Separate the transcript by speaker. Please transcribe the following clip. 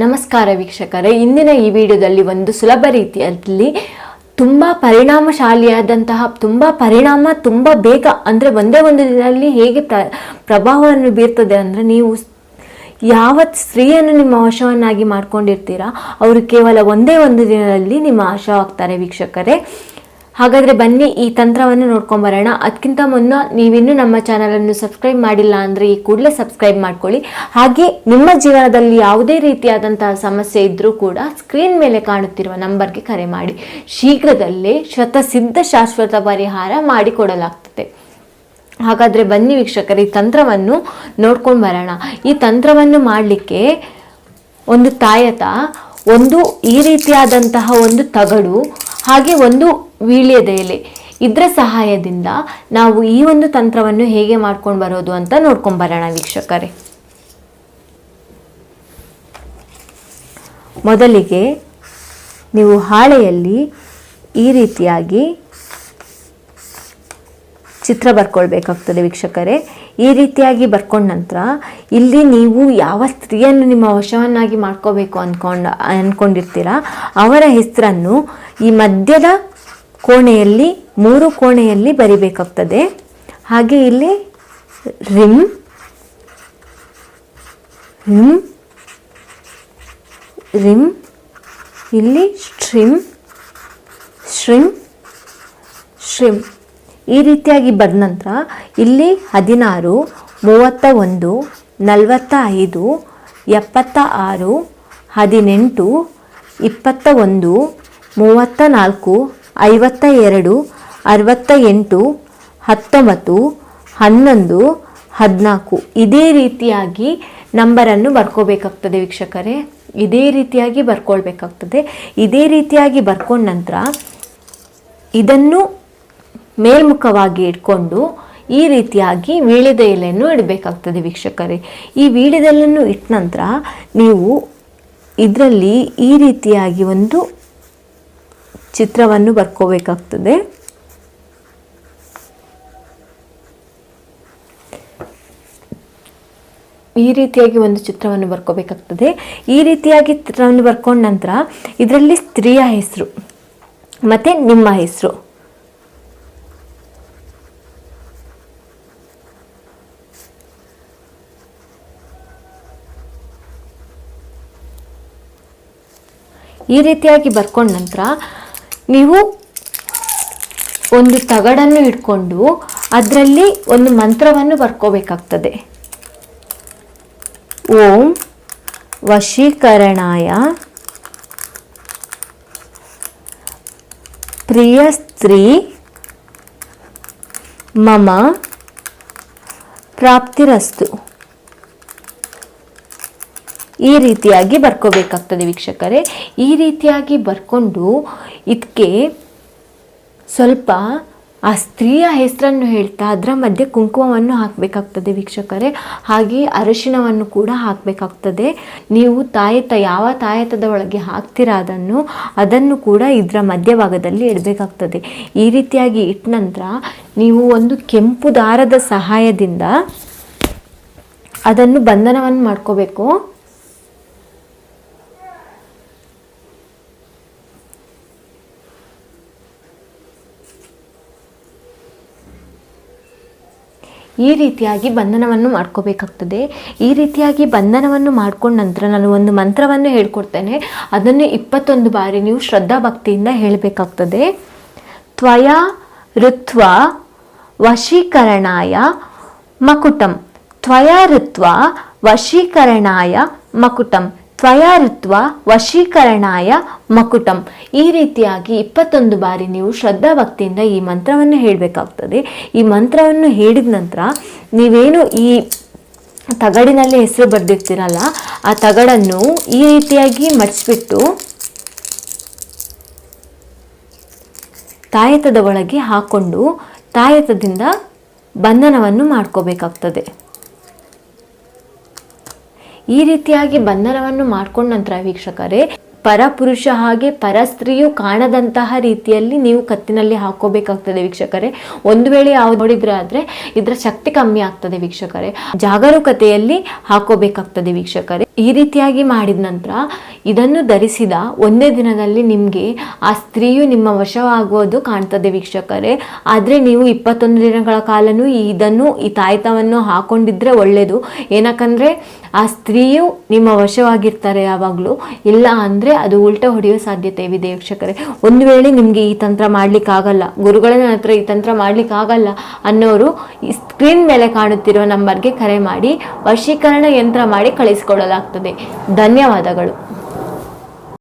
Speaker 1: ನಮಸ್ಕಾರ ವೀಕ್ಷಕರೇ, ಇಂದಿನ ಈ ವಿಡಿಯೋದಲ್ಲಿ ಒಂದು ಸುಲಭ ರೀತಿಯಲ್ಲಿ ತುಂಬ ಪರಿಣಾಮಶಾಲಿಯಾದಂತಹ ತುಂಬ ಬೇಗ ಅಂದರೆ ಒಂದೇ ಒಂದು ದಿನದಲ್ಲಿ ಹೇಗೆ ಪ್ರಭಾವವನ್ನು ಬೀರ್ತದೆ ಅಂದರೆ, ನೀವು ಯಾವ ಸ್ತ್ರೀಯನ್ನು ನಿಮ್ಮ ವಶವನ್ನಾಗಿ ಮಾಡ್ಕೊಂಡಿರ್ತೀರಾ ಅವರು ಕೇವಲ ಒಂದೇ ಒಂದು ದಿನದಲ್ಲಿ ನಿಮ್ಮ ವಶವಾಗ್ತಾರೆ ವೀಕ್ಷಕರೇ. ಹಾಗಾದರೆ ಬನ್ನಿ ಈ ತಂತ್ರವನ್ನು ನೋಡ್ಕೊಂಬರೋಣ. ಅದಕ್ಕಿಂತ ಮುನ್ನ ನೀವಿನ್ನೂ ನಮ್ಮ ಚಾನಲನ್ನು ಸಬ್ಸ್ಕ್ರೈಬ್ ಮಾಡಿಲ್ಲ ಅಂದರೆ ಈ ಕೂಡಲೇ ಸಬ್ಸ್ಕ್ರೈಬ್ ಮಾಡ್ಕೊಳ್ಳಿ. ಹಾಗೆ ನಿಮ್ಮ ಜೀವನದಲ್ಲಿ ಯಾವುದೇ ರೀತಿಯಾದಂತಹ ಸಮಸ್ಯೆ ಇದ್ದರೂ ಕೂಡ ಸ್ಕ್ರೀನ್ ಮೇಲೆ ಕಾಣುತ್ತಿರುವ ನಂಬರ್ಗೆ ಕರೆ ಮಾಡಿ. ಶೀಘ್ರದಲ್ಲೇ ಶತಸಿದ್ಧ ಶಾಶ್ವತ ಪರಿಹಾರ ಮಾಡಿಕೊಡಲಾಗ್ತದೆ. ಹಾಗಾದರೆ ಬನ್ನಿ ವೀಕ್ಷಕರು, ಈ ತಂತ್ರವನ್ನು ನೋಡ್ಕೊಂಡು ಬರೋಣ. ಈ ತಂತ್ರವನ್ನು ಮಾಡಲಿಕ್ಕೆ ಒಂದು ತಾಯತ, ಒಂದು ಈ ರೀತಿಯಾದಂತಹ ಒಂದು ತಗಡು, ಹಾಗೆ ಒಂದು ವೀಳ್ಯದ ಎಲೆ, ಇದರ ಸಹಾಯದಿಂದ ನಾವು ಈ ಒಂದು ತಂತ್ರವನ್ನು ಹೇಗೆ ಮಾಡ್ಕೊಂಡು ಬರೋದು ಅಂತ ನೋಡ್ಕೊಂಡು ಬರೋಣ ವೀಕ್ಷಕರೇ. ಮೊದಲಿಗೆ ನೀವು ಹಾಳೆಯಲ್ಲಿ ಈ ರೀತಿಯಾಗಿ ಚಿತ್ರ ಬರ್ಕೊಳ್ಬೇಕಾಗ್ತದೆ ವೀಕ್ಷಕರೇ. ಈ ರೀತಿಯಾಗಿ ಬರ್ಕೊಂಡ ನಂತರ ಇಲ್ಲಿ ನೀವು ಯಾವ ಸ್ತ್ರೀಯನ್ನು ನಿಮ್ಮ ವಶವನ್ನಾಗಿ ಮಾಡ್ಕೋಬೇಕು ಅಂದ್ಕೊಂಡಿರ್ತೀರಾ ಅವರ ಹೆಸರನ್ನು ಈ ಮಧ್ಯದ ಕೋಣೆಯಲ್ಲಿ 3 ಕೋಣೆಯಲ್ಲಿ ಬರಿಬೇಕಾಗ್ತದೆ. ಹಾಗೆ ಇಲ್ಲಿ ರಿಮ್ ರಿಮ್ ರಿಮ್, ಇಲ್ಲಿ ಶ್ರಿಮ್ ಶ್ರಿಮ್ ಶ್ರಿಮ್, ಈ ರೀತಿಯಾಗಿ ಬರೆದ ನಂತರ ಇಲ್ಲಿ 16, 31, 45, 76, 18, 21, 34, 52, 68, 19, 11, 14 ಇದೇ ರೀತಿಯಾಗಿ ನಂಬರನ್ನು ಬರ್ಕೋಬೇಕಾಗ್ತದೆ ವೀಕ್ಷಕರೇ. ಇದೇ ರೀತಿಯಾಗಿ ಬರ್ಕೊಳ್ಬೇಕಾಗ್ತದೆ. ಇದೇ ರೀತಿಯಾಗಿ ಬರ್ಕೊಂಡ ನಂತರ ಇದನ್ನು ಮೇಲ್ಮುಖವಾಗಿ ಇಟ್ಕೊಂಡು ಈ ರೀತಿಯಾಗಿ ವೀಳ್ಯದ ಎಲೆಯನ್ನು ಇಡಬೇಕಾಗ್ತದೆ ವೀಕ್ಷಕರೇ. ಈ ವೀಳ್ಯದ ಎಲೆಯನ್ನು ಇಟ್ಟ ನಂತರ ನೀವು ಇದರಲ್ಲಿ ಈ ರೀತಿಯಾಗಿ ಒಂದು ಚಿತ್ರವನ್ನು ಬರ್ಕೋಬೇಕಾಗ್ತದೆ. ಈ ರೀತಿಯಾಗಿ ಒಂದು ಚಿತ್ರವನ್ನು ಬರ್ಕೋಬೇಕಾಗ್ತದೆ. ಈ ರೀತಿಯಾಗಿ ಚಿತ್ರವನ್ನು ಬರ್ಕೊಂಡ ನಂತರ ಇದರಲ್ಲಿ ಸ್ತ್ರೀಯ ಹೆಸರು ಮತ್ತು ನಿಮ್ಮ ಹೆಸರು, ಈ ರೀತಿಯಾಗಿ ಬರ್ಕೊಂಡ ನಂತರ ನೀವು ಒಂದು ತಗಡನ್ನು ಇಟ್ಕೊಂಡು ಅದರಲ್ಲಿ ಒಂದು ಮಂತ್ರವನ್ನು ಬರ್ಕೋಬೇಕಾಗ್ತದೆ. ಓಂ ವಶೀಕರಣಾಯ ಪ್ರಿಯ ಸ್ತ್ರೀ ಮಮ ಪ್ರಾಪ್ತಿರಸ್ತು, ಈ ರೀತಿಯಾಗಿ ಬರ್ಕೋಬೇಕಾಗ್ತದೆ ವೀಕ್ಷಕರೇ. ಈ ರೀತಿಯಾಗಿ ಬರ್ಕೊಂಡು ಇದಕ್ಕೆ ಸ್ವಲ್ಪ ಆ ಸ್ತ್ರೀಯ ಹೆಸರನ್ನು ಹೇಳ್ತಾ ಅದರ ಮಧ್ಯೆ ಕುಂಕುಮವನ್ನು ಹಾಕಬೇಕಾಗ್ತದೆ ವೀಕ್ಷಕರೇ. ಹಾಗೆ ಅರಿಶಿಣವನ್ನು ಕೂಡ ಹಾಕಬೇಕಾಗ್ತದೆ. ನೀವು ಯಾವ ತಾಯತದ ಒಳಗೆ ಹಾಕ್ತೀರಾ ಅದನ್ನು ಕೂಡ ಇದರ ಮಧ್ಯಭಾಗದಲ್ಲಿ ಇಡಬೇಕಾಗ್ತದೆ. ಈ ರೀತಿಯಾಗಿ ಇಟ್ಟ ನಂತರ ನೀವು ಒಂದು ಕೆಂಪು ದಾರದ ಸಹಾಯದಿಂದ ಅದನ್ನು ಬಂಧನವನ್ನು ಮಾಡ್ಕೋಬೇಕು. ಈ ರೀತಿಯಾಗಿ ಬಂಧನವನ್ನು ಮಾಡ್ಕೋಬೇಕಾಗ್ತದೆ. ಈ ರೀತಿಯಾಗಿ ಬಂಧನವನ್ನು ಮಾಡ್ಕೊಂಡ ನಂತರ ನಾನು ಒಂದು ಮಂತ್ರವನ್ನು ಹೇಳ್ಕೊಡ್ತೇನೆ. ಅದನ್ನು 21 ಬಾರಿ ನೀವು ಶ್ರದ್ಧಾ ಭಕ್ತಿಯಿಂದ ಹೇಳಬೇಕಾಗ್ತದೆ. ತ್ವಯಾ ಋತ್ವಾ ವಶೀಕರಣಾಯ ಮಕುಟಂ, ತ್ವಯಾ ಋತ್ವಾ ವಶೀಕರಣಾಯ ಮಕುಟಂ, ತ್ವಯಾ ಋತ್ವಾ ವಶೀಕರಣಾಯ ಮಕುಟಂ. ಈ ರೀತಿಯಾಗಿ 21 ಬಾರಿ ನೀವು ಶ್ರದ್ಧಾ ಭಕ್ತಿಯಿಂದ ಈ ಮಂತ್ರವನ್ನು ಹೇಳಬೇಕಾಗ್ತದೆ. ಈ ಮಂತ್ರವನ್ನು ಹೇಳಿದ ನಂತರ ನೀವೇನು ಈ ತಗಡಿನಲ್ಲಿ ಹೆಸರು ಬರೆದಿರ್ತೀರಲ್ಲ ಆ ತಗಡನ್ನು ಈ ರೀತಿಯಾಗಿ ಮಡಿಸ್ಬಿಟ್ಟು ತಾಯತದ ಒಳಗೆ ಹಾಕ್ಕೊಂಡು ತಾಯತದಿಂದ ಬಂಧನವನ್ನು ಮಾಡ್ಕೋಬೇಕಾಗ್ತದೆ. ಈ ರೀತಿಯಾಗಿ ಬಂಧನವನ್ನು ಮಾಡ್ಕೊಂಡ ನಂತರ ವೀಕ್ಷಕರೇ, ಪರಪುರುಷ ಹಾಗೆ ಪರಸ್ತ್ರೀಯು ಕಾಣದಂತಹ ರೀತಿಯಲ್ಲಿ ನೀವು ಕತ್ತಿನಲ್ಲಿ ಹಾಕೋಬೇಕಾಗ್ತದೆ ವೀಕ್ಷಕರೇ. ಒಂದು ವೇಳೆ ಯಾವ್ದು ನೋಡಿದ್ರೆ ಆದ್ರೆ ಇದರ ಶಕ್ತಿ ಕಮ್ಮಿ ಆಗ್ತದೆ ವೀಕ್ಷಕರೇ. ಜಾಗರೂಕತೆಯಲ್ಲಿ ಹಾಕೋಬೇಕಾಗ್ತದೆ ವೀಕ್ಷಕರೇ. ಈ ರೀತಿಯಾಗಿ ಮಾಡಿದ ನಂತರ ಇದನ್ನು ಧರಿಸಿದ ಒಂದೇ ದಿನದಲ್ಲಿ ನಿಮಗೆ ಆ ಸ್ತ್ರೀಯು ನಿಮ್ಮ ವಶವಾಗುವುದು ಕಾಣ್ತದೆ ವೀಕ್ಷಕರೇ. ಆದರೆ ನೀವು 21 ದಿನಗಳ ಕಾಲನೂ ಈ ತಾಯ್ತವನ್ನು ಹಾಕೊಂಡಿದ್ರೆ ಒಳ್ಳೆಯದು. ಏನಕ್ಕಂದರೆ ಆ ಸ್ತ್ರೀಯು ನಿಮ್ಮ ವಶವಾಗಿರ್ತಾರೆ ಯಾವಾಗಲೂ. ಇಲ್ಲ ಅಂದರೆ ಅದು ಉಲ್ಟ ಹೊಡೆಯೋ ಸಾಧ್ಯತೆ ಇದೆ ವೀಕ್ಷಕರೇ. ಒಂದು ವೇಳೆ ನಿಮಗೆ ಈ ತಂತ್ರ ಮಾಡಲಿಕ್ಕಾಗಲ್ಲ, ಗುರುಗಳ ಹತ್ರ ಈ ತಂತ್ರ ಮಾಡಲಿಕ್ಕಾಗಲ್ಲ ಅನ್ನೋರು ಈ ಸ್ಕ್ರೀನ್ ಮೇಲೆ ಕಾಣುತ್ತಿರೋ ನಂಬರ್ಗೆ ಕರೆ ಮಾಡಿ ವಶೀಕರಣ ಯಂತ್ರ ಮಾಡಿ ಕಳಿಸಿಕೊಡಲಾಗ್ತದೆ. ಧನ್ಯವಾದಗಳು.